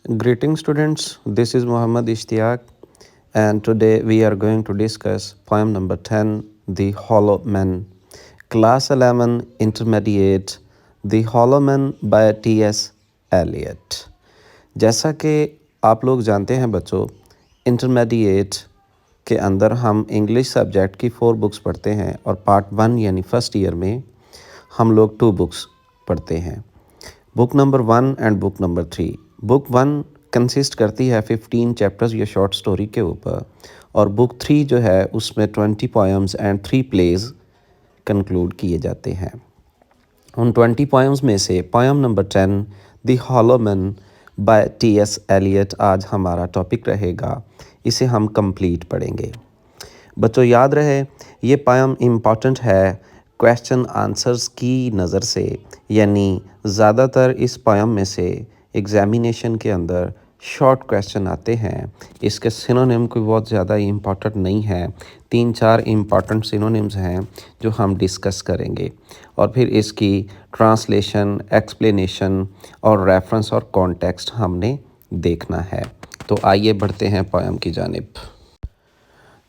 Greeting students, this is Muhammad Ishtiaq and today we are going to discuss poem number 10, The Hollow Man. Class 11 Intermediate, The Hollow Man by T.S. Eliot. जैसा कि आप लोग जानते हैं बच्चों, intermediate के अंदर हम इंग्लिश सब्जेक्ट की 4 बुक्स पढ़ते हैं और पार्ट 1 यानी फर्स्ट ईयर में हम लोग 2 बुक्स पढ़ते हैं, book number 1 and book number 3। Book 1 consist करती है 15 चैप्टर्स या शॉर्ट स्टोरी के ऊपर और बुक 3 जो है उसमें 20 पोएम्स एंड 3 प्लेज कंक्लूड किए जाते हैं। उन 20 पोएम्स में से poem number 10 the hollow man by T S. Eliot आज हमारा टॉपिक रहेगा। इसे हम कंप्लीट पढ़ेंगे। बच्चों याद रहे ये पोएम इम्पॉर्टेंट है क्वेश्चन आंसर्स की नज़र से, यानी ज़्यादातर इस पोएम में से एग्ज़ामिनेशन के अंदर शॉर्ट क्वेश्चन आते हैं। इसके सिनोनिम कोई बहुत ज़्यादा इम्पॉर्टेंट नहीं है, 3-4 इम्पॉर्टेंट सिनोनिम्स हैं जो हम डिस्कस करेंगे और फिर इसकी ट्रांसलेशन, एक्सप्लेनेशन और रेफरेंस और कॉन्टेक्स्ट हमने देखना है। तो आइए बढ़ते हैं पोएम की जानिब।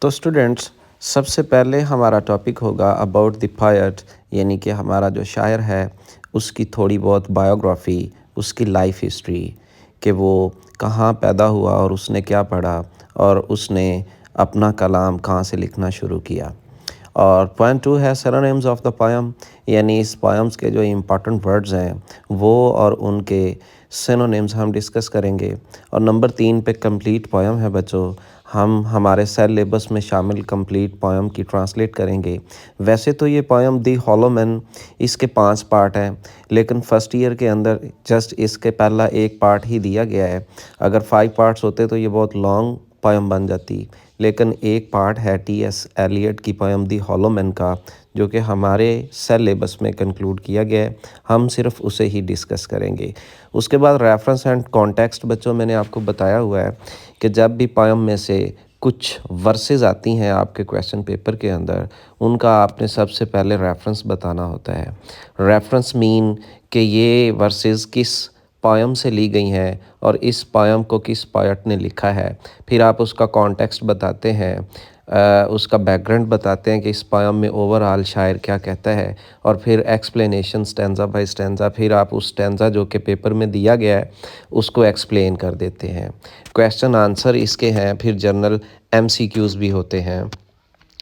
तो स्टूडेंट्स सबसे पहले हमारा टॉपिक होगा अबाउट द पोएट, यानी कि हमारा जो शायर है उसकी थोड़ी बहुत बायोग्राफ़ी, उसकी लाइफ हिस्ट्री, कि वो कहाँ पैदा हुआ और उसने क्या पढ़ा और उसने अपना कलाम कहाँ से लिखना शुरू किया। और पॉइंट 2 है सिनोनिम्स ऑफ द पोएम, यानी इस पोएम्स के जो इम्पॉर्टेंट वर्ड्स हैं वो और उनके सिनोनिम्स हम डिस्कस करेंगे। और नंबर 3 पे कंप्लीट पोएम है बच्चों, हम हमारे सिलेबस में शामिल कंप्लीट पोएम की ट्रांसलेट करेंगे। वैसे तो ये पोएम दी हॉलो मैन इसके 5 पार्ट हैं, लेकिन फ़र्स्ट ईयर के अंदर जस्ट इसके पहला एक पार्ट ही दिया गया है। अगर 5 पार्ट्स होते तो ये बहुत लॉन्ग पोएम बन जाती, लेकिन एक पार्ट है टी.एस. एलियट की पोएम दी हॉलो मैन का जो कि हमारे सिलेबस में कंक्लूड किया गया है, हम सिर्फ उसे ही डिस्कस करेंगे। उसके बाद रेफरेंस एंड कॉन्टेक्स्ट बच्चों मैंने आपको बताया हुआ है कि जब भी पोएम में से कुछ वर्सेस आती हैं आपके क्वेश्चन पेपर के अंदर, उनका आपने सबसे पहले रेफरेंस बताना होता है। रेफरेंस मीन कि ये वर्सेस किस पोएम से ली गई हैं और इस पोएम को किस पोएट ने लिखा है। फिर आप उसका कॉन्टेक्स्ट बताते हैं, उसका बैकग्राउंड बताते हैं कि इस पोएम में ओवरऑल शायर क्या कहता है, और फिर एक्सप्लेनेशन स्टैंजा बाय स्टैंजा, फिर आप उस स्टैंजा जो कि पेपर में दिया गया है उसको एक्सप्लेन कर देते हैं। क्वेश्चन आंसर इसके हैं, फिर जनरल एमसीक्यूज़ भी होते हैं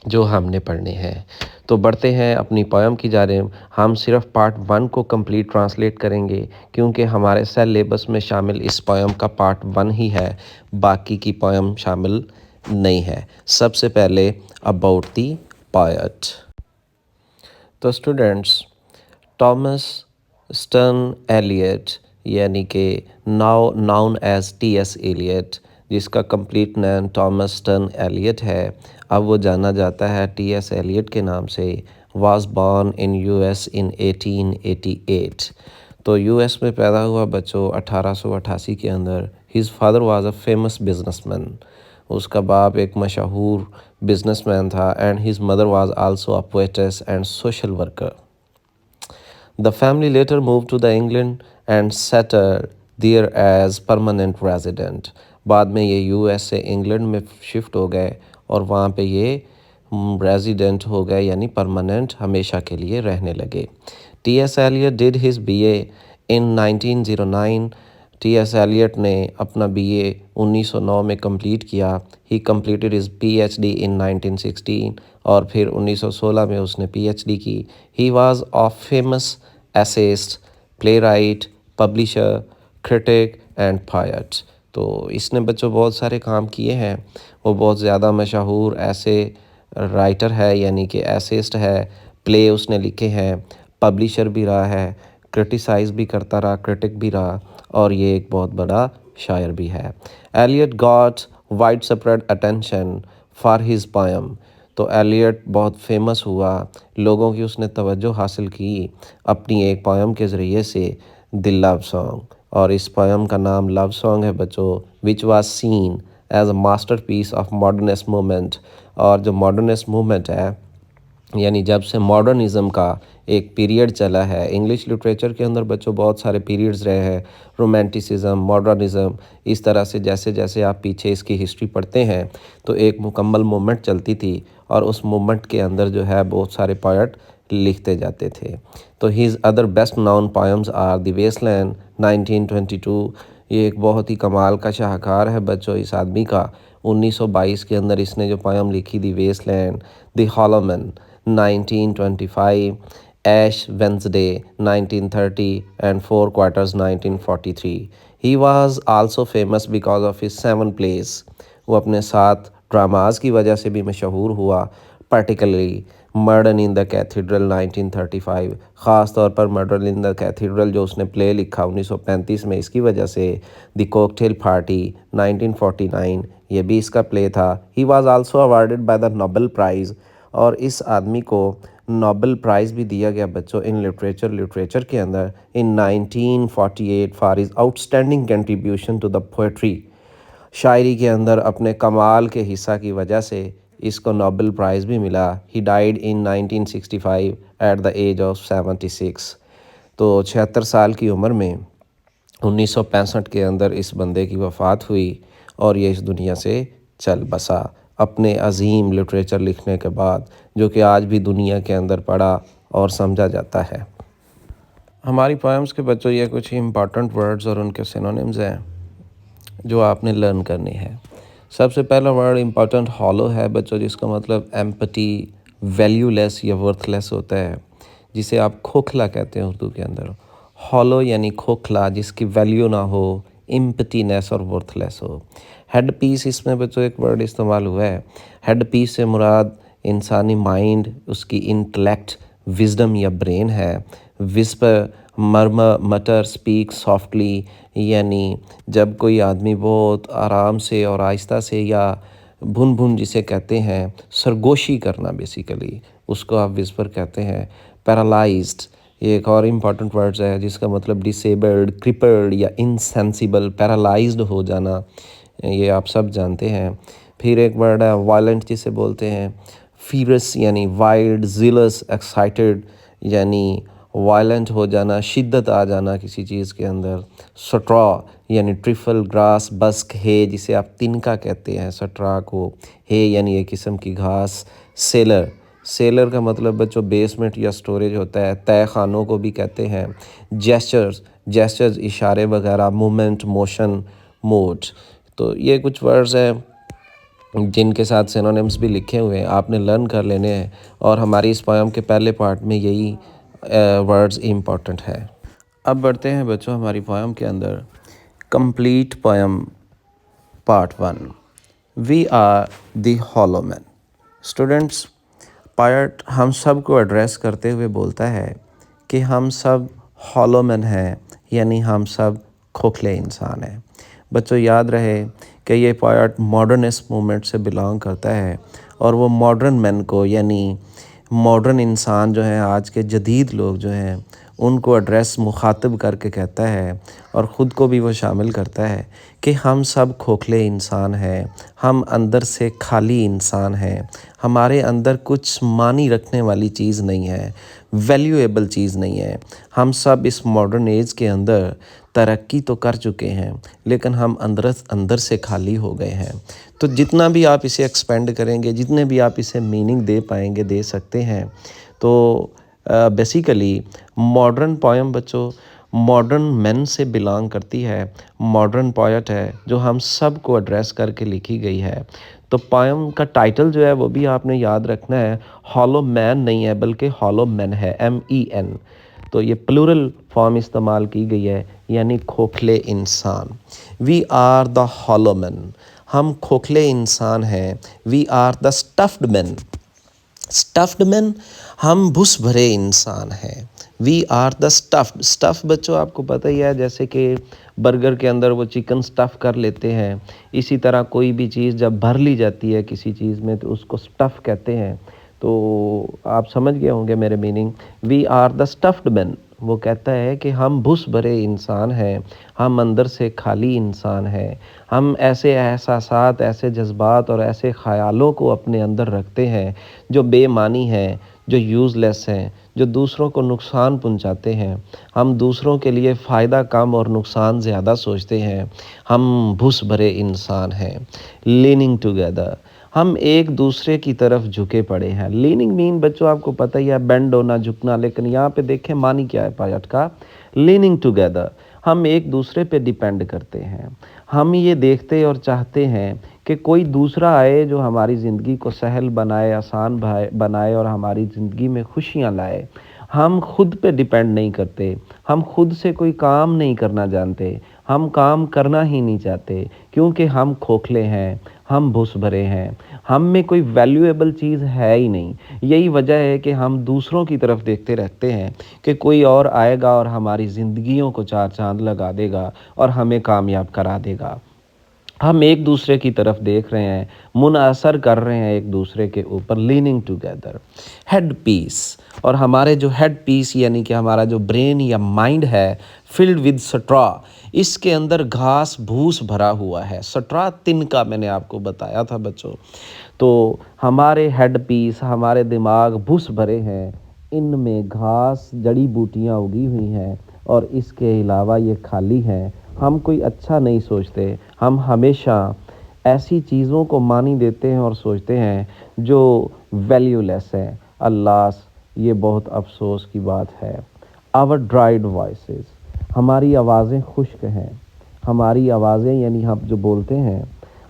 जो हमने पढ़ने हैं। तो बढ़ते हैं अपनी पोएम की जानिब। हम सिर्फ पार्ट 1 को कंप्लीट ट्रांसलेट करेंगे क्योंकि हमारे सिलेबस में शामिल इस पोएम का पार्ट 1 ही है, बाकी की पोएम शामिल नहीं है। सबसे पहले अबाउट दी पोएट। तो स्टूडेंट्स थॉमस स्टर्न एलियट, यानी कि now known as T S. Eliot, जिसका complete name Thomas Stearns Eliot है, अब वो जाना जाता है टी.एस. एलियट के नाम से, वाज बॉर्न इन यूएस इन 1888। तो यूएस में पैदा हुआ बच्चों 1888 के अंदर। His father was a famous businessman, उसका बाप एक मशहूर बिजनेसमैन था, and his mother was also a poetess and social worker. The family later moved to the England and settled there as permanent resident. बाद में ये यूएस से England में शिफ्ट हो गए और वहाँ पे ये रेजिडेंट हो गए, यानी परमानेंट हमेशा के लिए रहने लगे। T S. Eliot did his BA in 1909। T S. Eliot ने अपना बीए 1909 में कंप्लीट किया। He completed his PhD in 1916 और फिर 1916 में उसने पीएचडी की। He was a famous essayist, playwright, publisher, critic and poet. तो इसने बच्चों बहुत सारे काम किए हैं। वो बहुत ज़्यादा मशहूर ऐसे राइटर है, यानी कि एसेइस्ट है, प्ले उसने लिखे हैं, पब्लिशर भी रहा है, क्रिटिसाइज़ भी करता रहा, क्रिटिक भी रहा, और ये एक बहुत बड़ा शायर भी है। Eliot got widespread attention for his poem. तो एलियट बहुत फेमस हुआ, लोगों की उसने तवज्जो हासिल की अपनी एक पोएम के ज़रिए से, द लव सॉन्ग। और इस पोएम का नाम लव सॉन्ग है बच्चों, which was seen as a masterpiece of modernist movement. और जो मॉडर्निस्ट मूवमेंट है यानी जब से मॉडर्निज़म का एक पीरियड चला है। इंग्लिश लिटरेचर के अंदर बच्चों बहुत सारे पीरियड्स रहे हैं, रोमांटिसिज्म, मॉडर्निज़म, इस तरह से जैसे जैसे आप पीछे इसकी हिस्ट्री पढ़ते हैं तो एक मुकम्मल मूवमेंट चलती थी और उस मूवमेंट के अंदर जो है बहुत सारे पोएट लिखते जाते थे। तो his other best known poems are the Waste Land 1922, ये एक बहुत ही कमाल का शाहकार है बच्चों इस आदमी का। 1922 के अंदर इसने जो पोएम लिखी the Waste Land, the hollow man 1925, Ash Wednesday 1930 and Four Quarters 1943. He was also famous because of his 7 plays. वो अपने 7 ड्रामाज की वजह से भी मशहूर हुआ, particularly murder in the cathedral 1935, ख़ास तौर पर मर्डर इन द कैथीड्रल जो उसने प्ले लिखा 1935 में, इसकी वजह से द कॉकटेल पार्टी 1949, ये भी इसका प्ले था। He was also awarded by the Nobel prize, और इस आदमी को नोबेल प्राइज़ भी दिया गया बच्चों इन लिटरेचर के अंदर in 1948 for his outstanding contribution to the poetry. शायरी के अंदर अपने कमाल के हिस्सा की वजह से इसको नोबेल प्राइज़ भी मिला। He died in 1965 at the age of 76। तो 76 साल की उम्र में 1965 के अंदर इस बंदे की वफ़ात हुई और ये इस दुनिया से चल बसा अपने अजीम लिटरेचर लिखने के बाद, जो कि आज भी दुनिया के अंदर पढ़ा और समझा जाता है। हमारी पोएम्स के बच्चों ये कुछ इम्पॉर्टेंट वर्ड्स और उनके सिनोनिम्स हैं जो आपने लर्न करने हैं। सबसे पहला वर्ड इम्पॉर्टेंट हॉलो है बच्चों, जिसका मतलब एम्पटी, वैल्यूलेस या वर्थलेस होता है, जिसे आप खोखला कहते हैं उर्दू के अंदर। हॉलो यानी खोखला, जिसकी वैल्यू ना हो, एम्पटीनेस और वर्थलेस हो। हेड पीस, इसमें बच्चों एक वर्ड इस्तेमाल हुआ है। हेड पीस से मुराद इंसानी माइंड, उसकी इंटेलेक्ट, विजडम या ब्रेन है। विस्पर, मर्मर, मटर, स्पीक सॉफ्टली, यानी जब कोई आदमी बहुत आराम से और आहिस्ता से या भुन भुन जिसे कहते हैं सरगोशी करना, बेसिकली उसको आप विस्पर कहते हैं। पैरालाइज्ड, ये एक और इम्पॉर्टेंट वर्ड्स है जिसका मतलब डिसेबल्ड, क्रिपल्ड या इनसेंसिबल, पैरालाइज्ड हो जाना, ये आप सब जानते हैं। फिर एक वर्ड है वायलेंट, जिसे बोलते हैं फीरस, यानी वाइल्ड, जिलस, एक्साइटेड, यानी वायलेंट हो जाना, शिद्दत आ जाना किसी चीज़ के अंदर। स्ट्रॉ यानी ट्रिफल, ग्रास, बस्क, हे जिसे आप तिनका कहते हैं स्ट्रा को, हे यानी एक किस्म की घास। सेलर, सेलर का मतलब बच्चों बेसमेंट या स्टोरेज होता है। तय खानों को भी कहते हैं। जेस्चर्स, जेस्चर्स इशारे वगैरह। Movement, motion, mode. तो ये कुछ वर्ड्स हैं जिनके साथ सिनोनिम्स भी लिखे हुए हैं, आपने लर्न कर लेने हैं, और हमारी इस पोएम के पहले पार्ट में यही वर्ड्स इम्पॉर्टेंट है। अब बढ़ते हैं बच्चों हमारी पोएम के अंदर। Complete poem part 1, we are the hollow man. Students, poet हम सब को एड्रेस करते हुए बोलता है कि हम सब हॉलो मैन हैं, यानी हम सब खोखले इंसान हैं। बच्चों याद रहे कि ये पोएट मॉडर्निस्ट मूवमेंट से बिलोंग करता है, और वो मॉडर्न मैन को, यानी मॉडर्न इंसान जो हैं, आज के जदीद लोग जो हैं, उनको एड्रेस मुखातिब करके कहता है, और ख़ुद को भी वो शामिल करता है कि हम सब खोखले इंसान हैं, हम अंदर से खाली इंसान हैं, हमारे अंदर कुछ मानी रखने वाली चीज़ नहीं है, वैल्यूएबल चीज़ नहीं है। हम सब इस मॉडर्न एज के अंदर तरक्की तो कर चुके हैं, लेकिन हम अंदर से खाली हो गए हैं। तो जितना भी आप इसे एक्सपेंड करेंगे, जितने भी आप इसे मीनिंग दे पाएंगे, दे सकते हैं। तो बेसिकली मॉडर्न पोएम बच्चों मॉडर्न मैन से बिलोंग करती है। मॉडर्न पोएट है जो हम सब को एड्रेस करके लिखी गई है। तो पोएम का टाइटल जो है वो भी आपने याद रखना है, हॉलो मैन नहीं है बल्कि हॉलो मैन है, MEN। तो ये प्लूरल फॉर्म इस्तेमाल की गई है, यानी खोखले इंसान। We are the hollow man, हम खोखले इंसान हैं। We are the stuffed man, stuffed man, हम भूस भरे इंसान हैं। We are the stuffed, stuff बच्चों आपको पता ही है, जैसे कि बर्गर के अंदर वो चिकन स्टफ़ कर लेते हैं, इसी तरह कोई भी चीज़ जब भर ली जाती है किसी चीज़ में तो उसको स्टफ़ कहते हैं। तो आप समझ गए होंगे मेरे meaning. We are the stuffed man, वो कहता है कि हम भूस भरे इंसान हैं, हम अंदर से खाली इंसान हैं, हम ऐसे एहसासात, ऐसे जज्बात और ऐसे ख़यालों को अपने अंदर रखते हैं जो बेमानी हैं, जो यूज़लेस हैं, जो दूसरों को नुकसान पहुंचाते हैं। हम दूसरों के लिए फ़ायदा कम और नुकसान ज़्यादा सोचते हैं। हम भूस भरे इंसान हैं। लीनिंग टुगेदर, हम एक दूसरे की तरफ झुके पड़े हैं। लीनिंग मीन बच्चों आपको पता ही है, बेंड होना, झुकना, लेकिन यहाँ पे देखें मानी क्या है पायट का। लीनिंग टुगेदर, हम एक दूसरे पे डिपेंड करते हैं। हम ये देखते और चाहते हैं कि कोई दूसरा आए जो हमारी ज़िंदगी को सहल बनाए, आसान बनाए और हमारी ज़िंदगी में खुशियाँ लाए। हम खुद पे डिपेंड नहीं करते। हम खुद से कोई काम नहीं करना जानते। हम काम करना ही नहीं चाहते क्योंकि हम खोखले हैं, हम भूस भरे हैं। हम में कोई वैल्यूएबल चीज़ है ही नहीं। यही वजह है कि हम दूसरों की तरफ देखते रहते हैं कि कोई और आएगा और हमारी ज़िंदगियों को चार चांद लगा देगा और हमें कामयाब करा देगा। हम एक दूसरे की तरफ देख रहे हैं, मुनासर कर रहे हैं एक दूसरे के ऊपर। लीनिंग टुगेदर, हेड पीस, और हमारे जो हेड पीस यानी कि हमारा जो ब्रेन या माइंड है, फिल्ड विद स्ट्रॉ, इसके अंदर घास भूस भरा हुआ है। स्ट्रॉ तिनका मैंने आपको बताया था बच्चों। तो हमारे हेड पीस, हमारे दिमाग भूस भरे हैं, इनमें घास जड़ी बूटियाँ उगी हुई हैं और इसके अलावा ये खाली हैं। हम कोई अच्छा नहीं सोचते। हम हमेशा ऐसी चीज़ों को मानी देते हैं और सोचते हैं जो वैल्यूलेस है। अल्लाह, ये बहुत अफसोस की बात है। आवर ड्राइड वॉइसेस, हमारी आवाज़ें खुश्क हैं। हमारी आवाज़ें यानी हम जो बोलते हैं,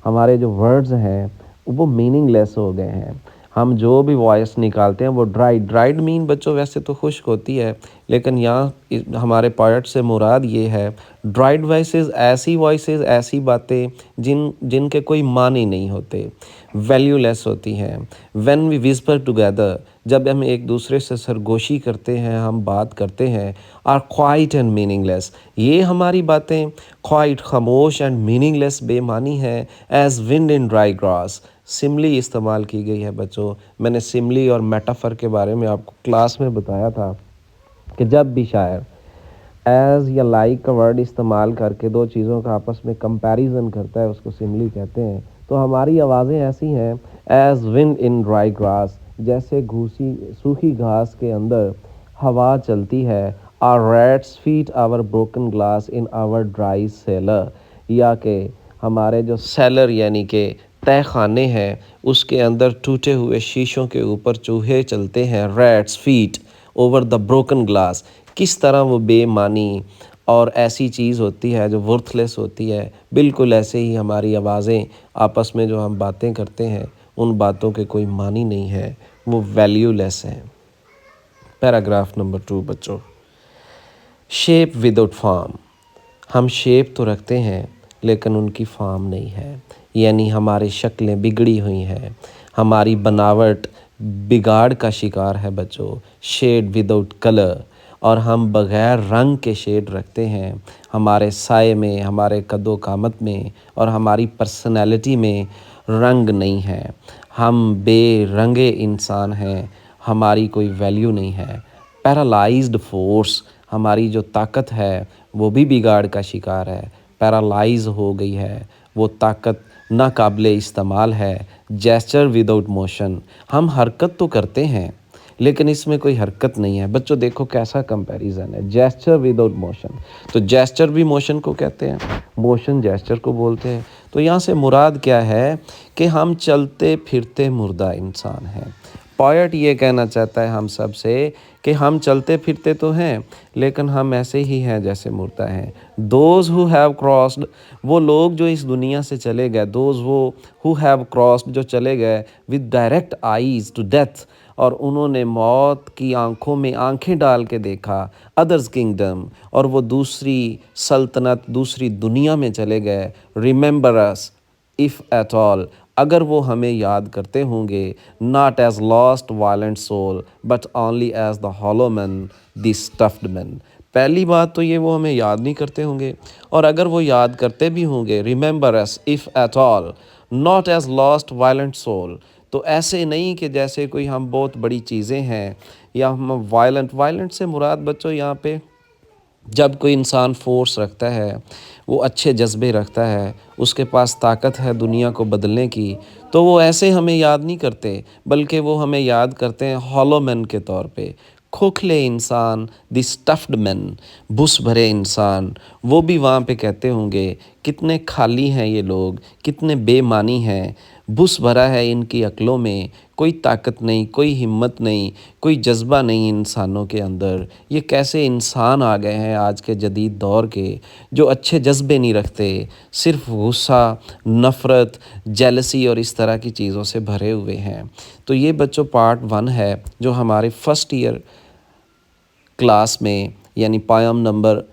हमारे जो वर्ड्स हैं वो मीनिंगलेस हो गए हैं। हम जो भी वॉइस निकालते हैं वो ड्राइड मीन बच्चों वैसे तो खुश्क होती है, लेकिन यहाँ हमारे पोएट से मुराद ये है ड्राइड वॉइसेस, ऐसी वॉइसेस, ऐसी बातें जिनके कोई मानी नहीं होते, वैल्यूलेस होती हैं। व्हेन वी विस्पर टुगेदर, जब हम एक दूसरे से सरगोशी करते हैं, हम बात करते हैं, आर क्वाइट एंड मीनिंगलेस, ये हमारी बातें क्वाइट, खामोश एंड मीनिंगलेस, बेमानी है। As wind in dry grass, simile इस्तेमाल की गई है बच्चों। मैंने सिमली और मेटाफर के बारे में आपको क्लास में बताया था कि जब भी शायर एज या लाइक का वर्ड इस्तेमाल करके दो चीज़ों का आपस में कंपैरिजन करता है, उसको सिमली कहते हैं। तो हमारी आवाज़ें ऐसी हैं, as wind in dry grass, जैसे घूसी सूखी घास के अंदर हवा चलती है। Are rats feet our broken glass in our dry cellar, या कि हमारे जो सेलर यानी कि तह खाने हैं, उसके अंदर टूटे हुए शीशों के ऊपर चूहे चलते हैं। Rats feet over the broken glass, किस तरह वो बेमानी और ऐसी चीज़ होती है जो वर्थलेस होती है। बिल्कुल ऐसे ही हमारी आवाज़ें, आपस में जो हम बातें करते हैं, उन बातों के कोई मानी नहीं है, वो वैल्यूलेस हैं। पैराग्राफ नंबर 2 बच्चों, शेप विदाउट फॉर्म, हम शेप तो रखते हैं लेकिन उनकी फॉर्म नहीं है, यानी हमारी शक्लें बिगड़ी हुई हैं, हमारी बनावट बिगाड़ का शिकार है बच्चों। शेड विदाउट कलर, और हम बग़ैर रंग के शेड रखते हैं। हमारे साए में, हमारे कदो कामत में और हमारी पर्सनैलिटी में रंग नहीं है। हम बेरंगे इंसान हैं, हमारी कोई वैल्यू नहीं है। पैरालाइज्ड फोर्स, हमारी जो ताकत है वो भी बिगाड़ का शिकार है, पैरालाइज हो गई है, वो ताकत नाकाबिले इस्तेमाल है। जेस्चर विदाउट मोशन, हम हरकत तो करते हैं लेकिन इसमें कोई हरकत नहीं है। बच्चों देखो कैसा कंपैरिजन है, जेस्चर विदाउट मोशन। तो जेस्चर भी मोशन को कहते हैं, मोशन जेस्चर को बोलते हैं। तो यहाँ से मुराद क्या है कि हम चलते फिरते मुर्दा इंसान हैं। पोएट ये कहना चाहता है हम सब से कि हम चलते फिरते तो हैं लेकिन हम ऐसे ही हैं जैसे मुर्दा हैं। दोज हु हैव क्रॉस्ड, वो लोग जो इस दुनिया से चले गए, दोज वो हु हैव क्रॉस्ड, जो चले गए with direct eyes to death, और उन्होंने मौत की आंखों में आंखें डाल के देखा। अदर्स किंगडम, और वो दूसरी सल्तनत, दूसरी दुनिया में चले गए। Remember us if at all, अगर वो हमें याद करते होंगे। Not as lost violent soul but only as the hollow man, the stuffed man. पहली बात तो ये वो हमें याद नहीं करते होंगे, और अगर वो याद करते भी होंगे, remember us if at all, not as lost violent soul, तो ऐसे नहीं कि जैसे कोई हम बहुत बड़ी चीज़ें हैं या हम वायलेंट से मुराद बच्चों यहाँ पे जब कोई इंसान फ़ोर्स रखता है, वो अच्छे जज़्बे रखता है, उसके पास ताकत है दुनिया को बदलने की, तो वो ऐसे हमें याद नहीं करते, बल्कि वो हमें याद करते हैं हॉलो मैन के तौर पे। खोखले इंसान, द स्टफ़्ड मैन, बुस भरे इंसान, वो भी वहाँ पे कहते होंगे, कितने खाली हैं ये लोग, कितने बेमानी हैं, बुस भरा है इनकी अक्लों में, कोई ताकत नहीं, कोई हिम्मत नहीं, कोई जज़्बा नहीं इंसानों के अंदर। ये कैसे इंसान आ गए हैं आज के जदीद दौर के, जो अच्छे जज़्बे नहीं रखते, सिर्फ़ गुस्सा, नफ़रत, जेलसी और इस तरह की चीज़ों से भरे हुए हैं। तो ये बच्चों पार्ट 1 है, जो हमारे फर्स्ट ईयर क्लास में यानी पोएम नंबर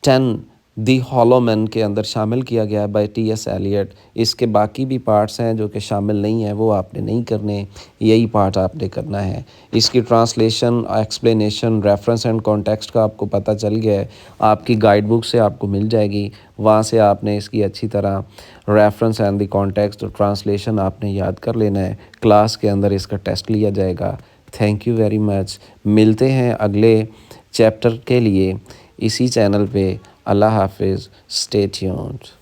10 दी हॉलो मैन के अंदर शामिल किया गया है बाय टी.एस. एलियट। इसके बाकी भी पार्ट्स हैं जो कि शामिल नहीं हैं, वो आपने नहीं करने, यही पार्ट आपने करना है। इसकी translation, explanation, reference and context का आपको पता चल गया है, आपकी गाइड बुक से आपको मिल जाएगी। वहाँ से आपने इसकी अच्छी तरह रेफरेंस एंड द कॉन्टेक्स्ट और ट्रांसलेशन आपने याद कर लेना है। क्लास के अंदर इसका टेस्ट लिया जाएगा। Thank you very much. मिलते हैं अगले चैप्टर के लिए इसी चैनल पे। अल्लाह हाफिज़। Stay tuned.